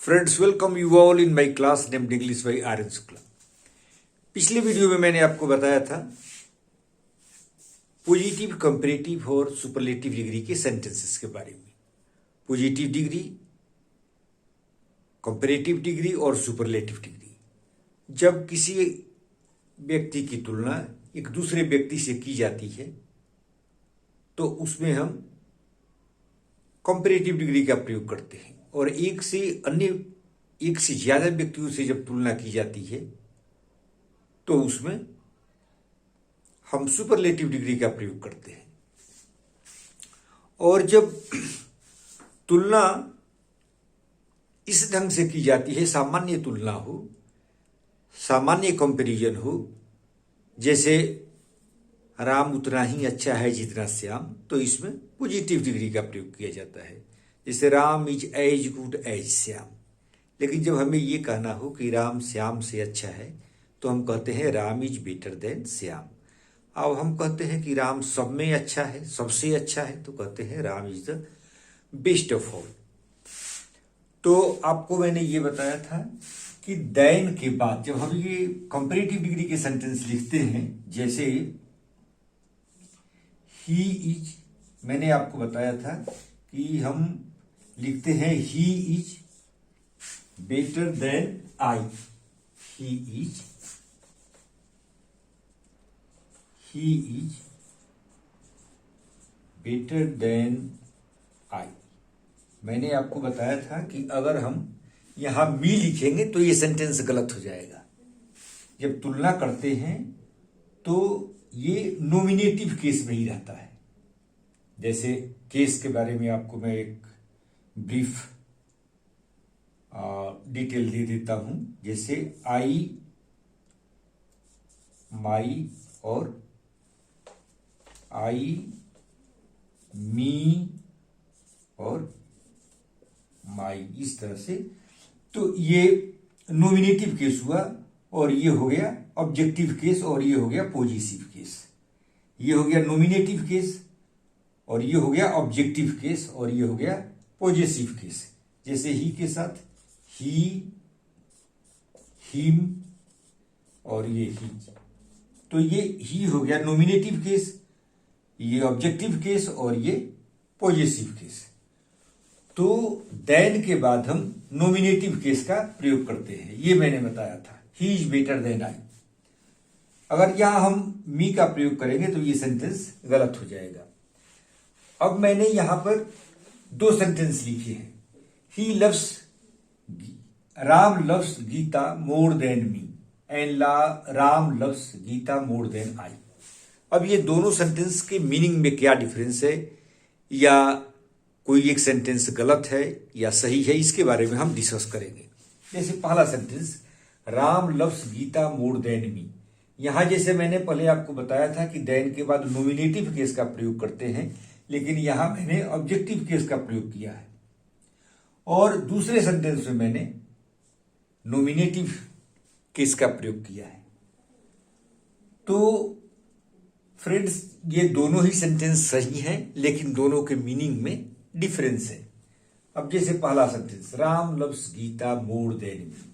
Friends, welcome you all in my class named English by Aryan Shukla. पिछले video में मैंने आपको बताया था पॉजिटिव, कंपैरेटिव और सुपरलेटिव डिग्री के सेंटेंसेस के बारे में। पॉजिटिव डिग्री, कंपैरेटिव डिग्री और सुपरलेटिव डिग्री। जब किसी व्यक्ति की तुलना एक दूसरे व्यक्ति से की जाती है तो उसमें हम कंपैरेटिव डिग्री का प्रयोग करते हैं, और एक से ज्यादा व्यक्तियों से जब तुलना की जाती है तो उसमें हम सुपरलेटिव डिग्री का प्रयोग करते हैं। और जब तुलना इस ढंग से की जाती है, सामान्य तुलना हो, सामान्य कंपैरिजन हो, जैसे राम उतना ही अच्छा है जितना श्याम, तो इसमें पॉजिटिव डिग्री का प्रयोग किया जाता है। जैसे Ram is as good as Shyam. लेकिन जब हमें ये कहना हो कि राम श्याम से अच्छा है तो हम कहते हैं Ram is better then Shyam. अब हम कहते हैं कि राम सब में अच्छा है, सबसे अच्छा है, तो कहते हैं Ram is the best of all. तो आपको मैंने ये बताया था कि देन के बाद जब हम ये कंपैरेटिव डिग्री के सेंटेंस लिखते हैं, जैसे ही इज, मैंने आपको बताया था कि हम लिखते हैं he is better than I. He is better than I. मैंने आपको बताया था कि अगर हम यहां मी लिखेंगे तो ये सेंटेंस गलत हो जाएगा। जब तुलना करते हैं तो ये नॉमिनेटिव केस में ही रहता है। जैसे केस के बारे में आपको मैं एक ब्रीफ डिटेल दे देता हूं। जैसे आई, माई और आई, मी और माई, इस तरह से। तो ये नॉमिनेटिव केस हुआ, और ये हो गया ऑब्जेक्टिव केस, और ये हो गया पॉजिटिव केस। ये हो गया नॉमिनेटिव केस, और ये हो गया ऑब्जेक्टिव केस, और ये हो गया पॉजिटिव केस। जैसे ही के साथ ही, हिम और ये ही। तो ये ही हो गया नॉमिनेटिव केस, ये ऑब्जेक्टिव केस, और ये पॉजिटिव केस। तो देन के बाद हम नॉमिनेटिव केस का प्रयोग करते हैं, ये मैंने बताया था। He is better than I. अगर यहां हम मी का प्रयोग करेंगे तो ये सेंटेंस गलत हो जाएगा। अब मैंने यहां पर दो सेंटेंस लिखे हैं। He loves, Ram loves Geeta more than me, and Ram loves Geeta more than I. अब ये दोनों सेंटेंस के मीनिंग में क्या डिफरेंस है, या कोई एक सेंटेंस गलत है या सही है, इसके बारे में हम डिस्कस करेंगे। जैसे पहला sentence, Ram loves Geeta more than me. यहां जैसे मैंने पहले आपको बताया था कि देन के बाद नॉमिनेटिव केस का प्रयोग करते हैं, लेकिन यहां मैंने ऑब्जेक्टिव केस का प्रयोग किया है। और दूसरे सेंटेंस में मैंने नॉमिनेटिव केस का प्रयोग किया है। तो फ्रेंड्स, ये दोनों ही सेंटेंस सही हैं, लेकिन दोनों के मीनिंग में डिफरेंस है। अब जैसे पहला sentence, Ram loves Geeta more than me.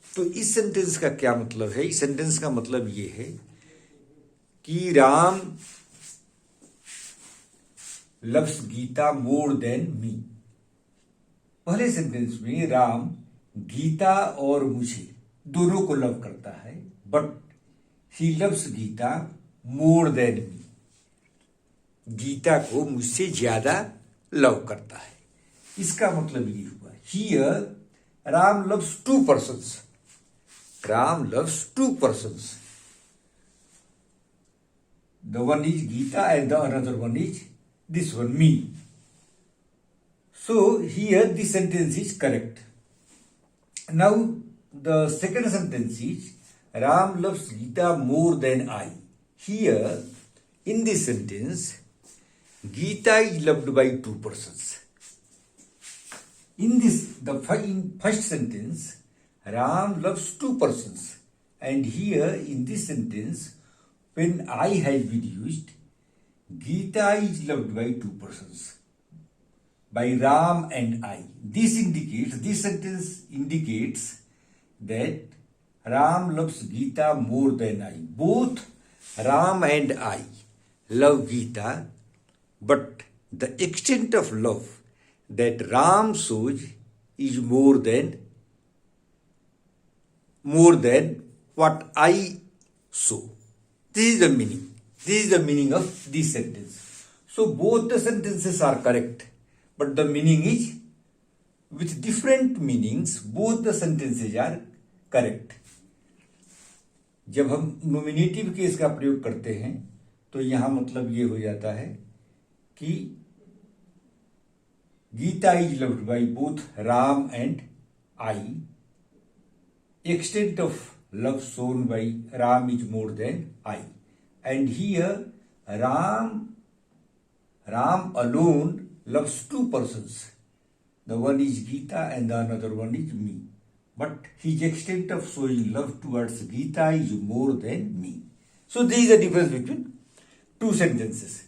तो इस सेंटेंस का क्या मतलब है? इस सेंटेंस का मतलब ये है कि Ram loves Geeta more than me. पहले सेंटेंस में राम गीता और मुझे दोनों को लव करता है, but he loves Geeta more than me. Geeta को मुझसे ज्यादा लव करता है। इसका मतलब ये हुआ, here Ram loves two persons. Ram loves two persons. The one is Geeta and the another one is this one, me. So here this sentence is correct. Now the second sentence is Ram loves Gita more than I. Here in this sentence, Gita is loved by two persons. In first sentence, Ram loves two persons, and here in this sentence, when I has been used, Gita is loved by two persons. by Ram and I. This sentence indicates that Ram loves Gita more than I. Both Ram and I love Gita, but the extent of love that Ram shows is more than what I show. This is the meaning. This is the meaning of this sentence. So both the sentences are correct, but the meaning is with different meanings. Both the sentences are correct. जब हम nominative case का प्रयोग करते हैं तो यहां मतलब ये हो जाता है कि Geeta is loved by both Ram and I. Extent of love shown by Ram is more than I. And here Ram alone loves two persons. The one is Gita and the another one is me. But his extent of showing love towards Gita is more than me. So there is a difference between two sentences.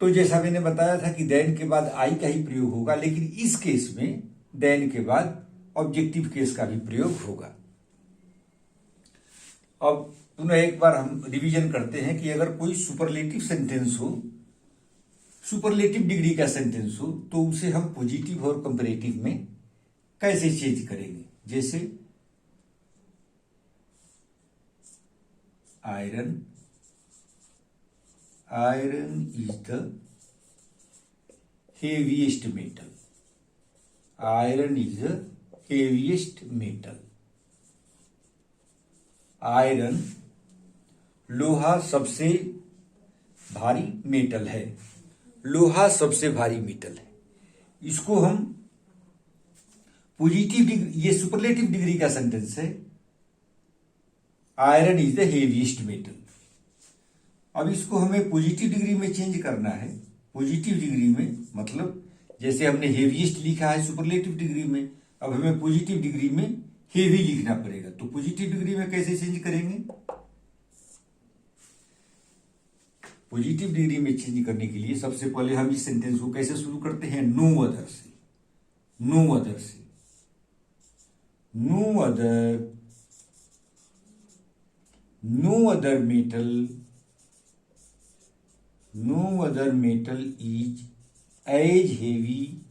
तो जैसा मैंने बताया था कि then के बाद आई का ही प्रयोग होगा, लेकिन इस केस में देन के बाद ऑब्जेक्टिव केस का भी प्रयोग होगा. अब पुनः एक बार हम रिवीजन करते हैं कि अगर कोई सुपरलेटिव सेंटेंस हो, सुपरलेटिव डिग्री का सेंटेंस हो, तो उसे हम पॉजिटिव और कंपैरेटिव में कैसे चेंज करेंगे. जैसे iron is the heaviest metal. Iron is the heaviest metal. Iron लोहा सबसे भारी मेटल है. लोहा सबसे भारी मेटल है. इसको हम पॉजिटिव डिग्री, ये सुपरलेटिव डिग्री का सेंटेंस है. Iron is the heaviest metal. अब इसको हमें पॉजिटिव डिग्री में चेंज करना है. पॉजिटिव डिग्री में मतलब जैसे हमने हेवीएस्ट लिखा है सुपरलेटिव डिग्री में, अब हमें पॉजिटिव डिग्री में हेवी लिखना पड़ेगा. तो पॉजिटिव डिग्री में कैसे चेंज करेंगे. पॉजिटिव डिग्री में चेंज करने के लिए सबसे पहले हम इस सेंटेंस को कैसे शुरू करते हैं. नो अदर से. नो अदर से. No other metal is as heavy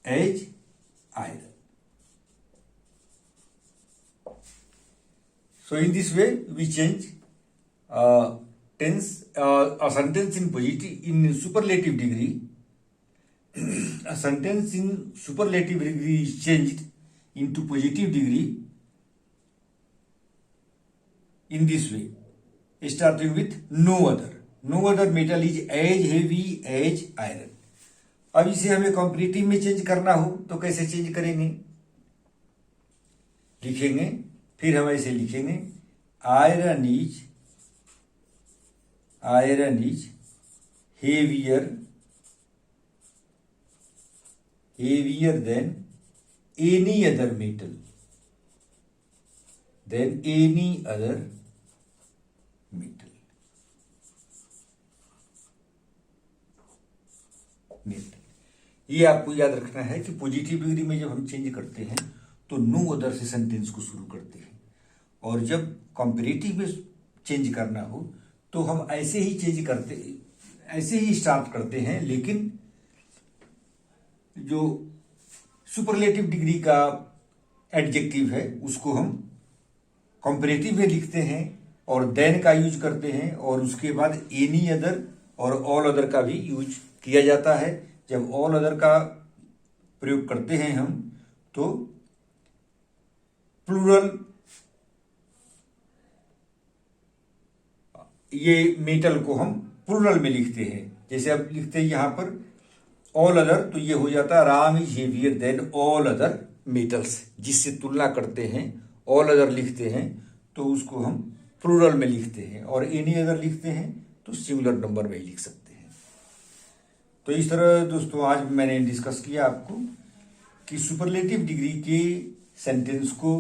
as iron. So in this way we change tense a sentence in positive in superlative degree. A sentence in superlative degree is changed into positive degree in this way, starting with no other metal is as heavy as iron. अब इसे हमें comparative में change करना हो तो कैसे change करेंगे. लिखेंगे, फिर हम ऐसे लिखेंगे iron is heavier than any other metal. ये आपको याद रखना है कि पॉजिटिव डिग्री में जब हम चेंज करते हैं तो नो अदर से सेंटेंस को शुरू करते हैं, और जब कंपैरेटिव में चेंज करना हो तो हम ऐसे ही स्टार्ट करते हैं. लेकिन जो सुपरलेटिव डिग्री का एडजेक्टिव है उसको हम कंपैरेटिव में लिखते हैं और देन का यूज करते हैं, और उसके बाद एनी अदर और ऑल अदर का भी यूज किया जाता है. जब ऑल अदर का प्रयोग करते हैं हम तो प्लूरल, ये मेटल को हम प्लूरल में लिखते हैं. जैसे अब लिखते हैं यहां पर ऑल अदर, तो ये हो जाता है Ram is heavier than all other metals. जिससे तुलना करते हैं ऑल अदर लिखते हैं तो उसको हम प्लूरल में लिखते हैं, और एनी अदर लिखते हैं तो सिंगुलर नंबर में ही लिख सकते हैं. तो इस तरह दोस्तों आज मैंने डिस्कस किया आपको कि सुपरलेटिव डिग्री के सेंटेंस को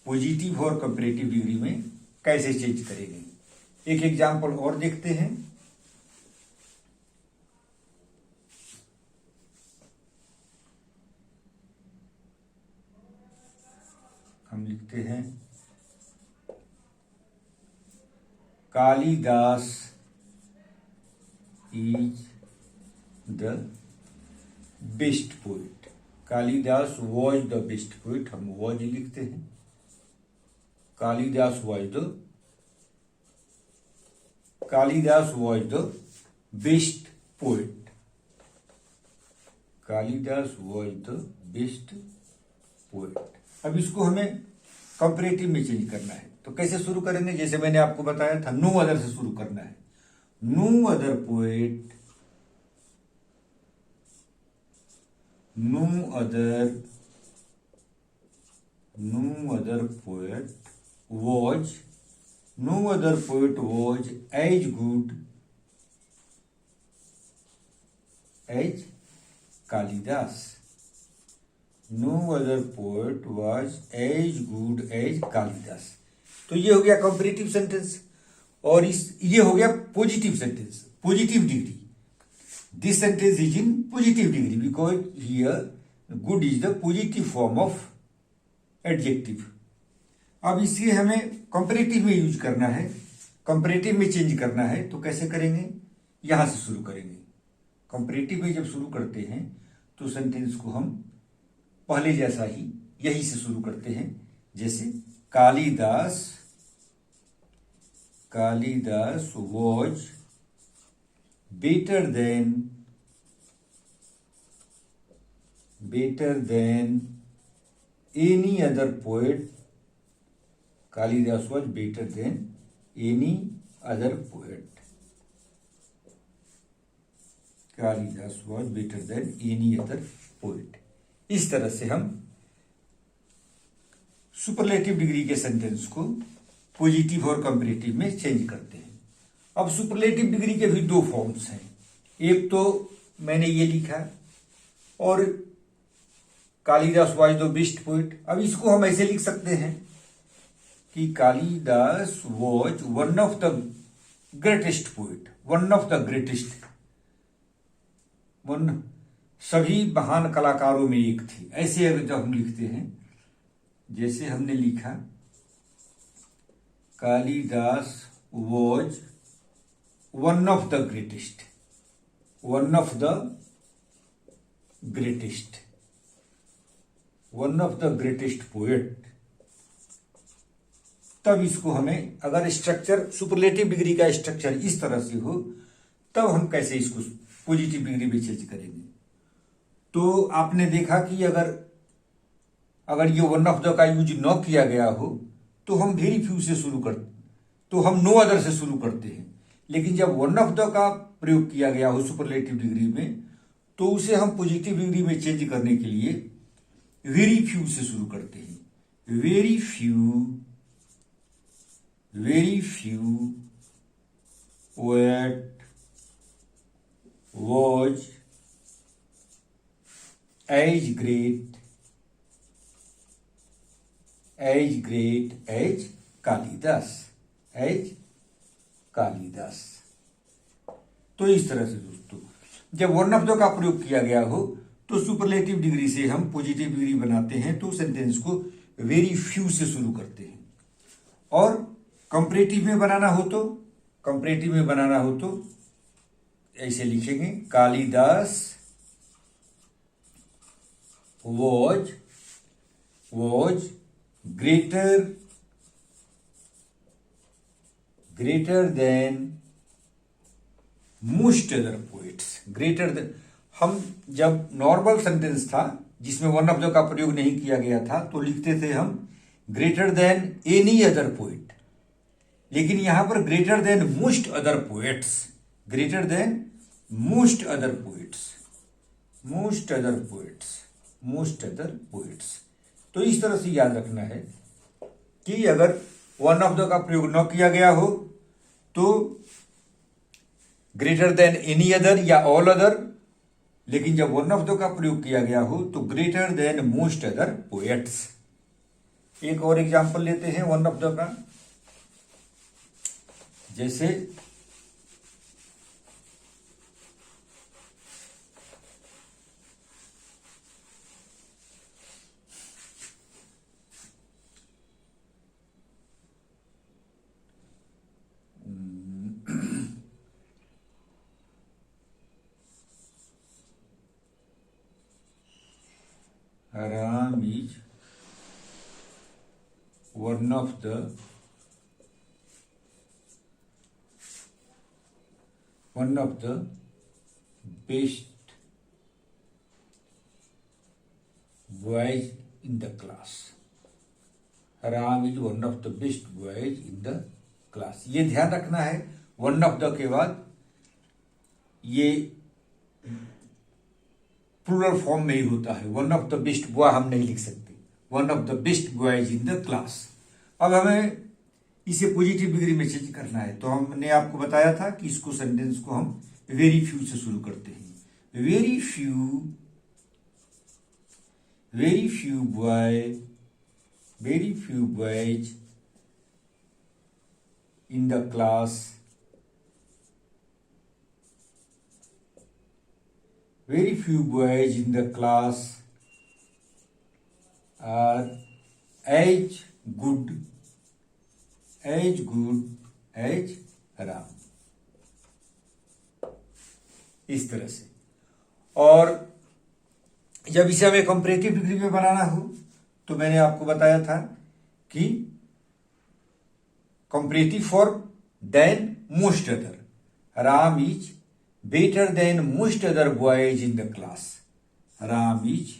पॉजिटिव और कंपैरेटिव डिग्री में कैसे चेंज करेंगे. एक एग्जाम्पल और देखते हैं. हम लिखते हैं Kalidas is the best poet. Kalidas was the best poet, हम वॉज लिखते हैं। Kalidas was the best poet. Kalidas was the best poet. अब इसको हमें कंपैरेटिव में चेंज करना है, तो कैसे शुरू करेंगे? जैसे मैंने आपको बताया था, नो अदर से शुरू करना है। No other poet, no other poet was as good as Kalidas. No other poet was as good as Kalidas. तो ये हो गया कंपैरेटिव सेंटेंस। और ये हो गया positive sentence, positive degree. This sentence is in positive degree because here good is the positive form of adjective. अब इसे हमें कंपैरेटिव में यूज करना है, कंपैरेटिव में चेंज करना है। तो कैसे करेंगे? यहां से शुरू करेंगे। कंपैरेटिव में जब शुरू करते हैं तो सेंटेंस को हम पहले जैसा ही यही से शुरू करते हैं। जैसे Kalidas was better than any other poet. Kalidas was better than any other poet. Kalidas was better than any other poet. इस तरह से हम सुपरलेटिव डिग्री के सेंटेंस को पॉजिटिव और कंपैरेटिव में चेंज करते हैं। अब सुपरलेटिव डिग्री के भी दो फॉर्म्स हैं। एक तो मैंने ये लिखा, और Kalidas was the best poet. अब इसको हम ऐसे लिख सकते हैं कि Kalidas was one of the greatest poet, one of the greatest, सभी महान कलाकारों में एक थे। ऐसे अगर जब हम लिखते हैं, जैसे हमने लिखा Kalidas was one of the greatest, one of the greatest, one of the greatest poet. तब इसको हमें, अगर स्ट्रक्चर सुपरलेटिव डिग्री का स्ट्रक्चर इस तरह से हो, तब हम कैसे इसको पॉजिटिव डिग्री में चेंज करेंगे। तो आपने देखा कि अगर ये वन ऑफ द का यूज न किया गया हो तो हम वेरी फ्यू से शुरू करते, तो हम नो अदर से शुरू करते हैं। लेकिन जब वन ऑफ द का प्रयोग किया गया हो सुपरलेटिव डिग्री में, तो उसे हम पॉजिटिव डिग्री में चेंज करने के लिए वेरी फ्यू से शुरू करते हैं। Very few poet was as great as Kalidas, तो इस तरह से दोस्तों, जब वन ऑफ द का प्रयोग किया गया हो तो सुपरलेटिव डिग्री से हम पॉजिटिव डिग्री बनाते हैं, तो सेंटेंस को वेरी फ्यू से शुरू करते हैं। और कंपैरेटिव में बनाना हो तो ऐसे लिखेंगे, Kalidas was greater than most other poets. Greater than, हम जब नॉर्मल सेंटेंस था जिसमें वन ऑफ द का प्रयोग नहीं किया गया था, तो लिखते थे हम greater than any other poet. लेकिन यहां पर greater than most other poets, greater than most other poets. तो इस तरह से याद रखना है कि अगर वन ऑफ द का प्रयोग न किया गया हो तो ग्रेटर देन एनी अदर या ऑल अदर, लेकिन जब वन ऑफ द का प्रयोग किया गया हो तो greater than most other poets. एक और एग्जांपल लेते हैं वन ऑफ द का। जैसे Ram is one of the best boys in the class. Ram is one of the best boys in the class. ये ध्यान रखना है, वन ऑफ द के बाद ये प्लूरल फॉर्म में ही होता है. One of the best boy हम नहीं लिख सकते, one of the best boys in the class. अब हमें इसे पॉजिटिव डिग्री में चेंज करना है, तो हमने आपको बताया था कि इसको सेंटेंस को हम वेरी फ्यू से शुरू करते हैं. Very few boys in the class. Very few boys in the class are as good as Ram. इस तरह से. और जब इसे हमें कंपैरेटिव डिग्री में बनाना हो तो मैंने आपको बताया था कि comparative form then most other. Ram is better than most other boys in the class. Ram is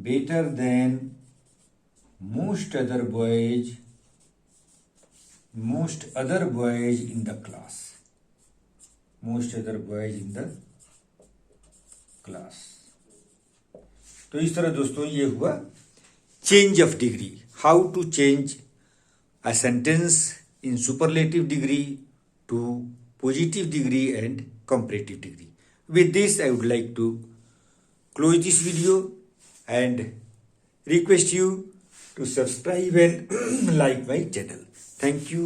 better than most other boys in the class. तो इस तरह दोस्तों ये हुआ change of degree. How to change a sentence in superlative degree to positive degree and comparative degree. With this, I would like to close this video and request you to subscribe and like my channel. Thank you.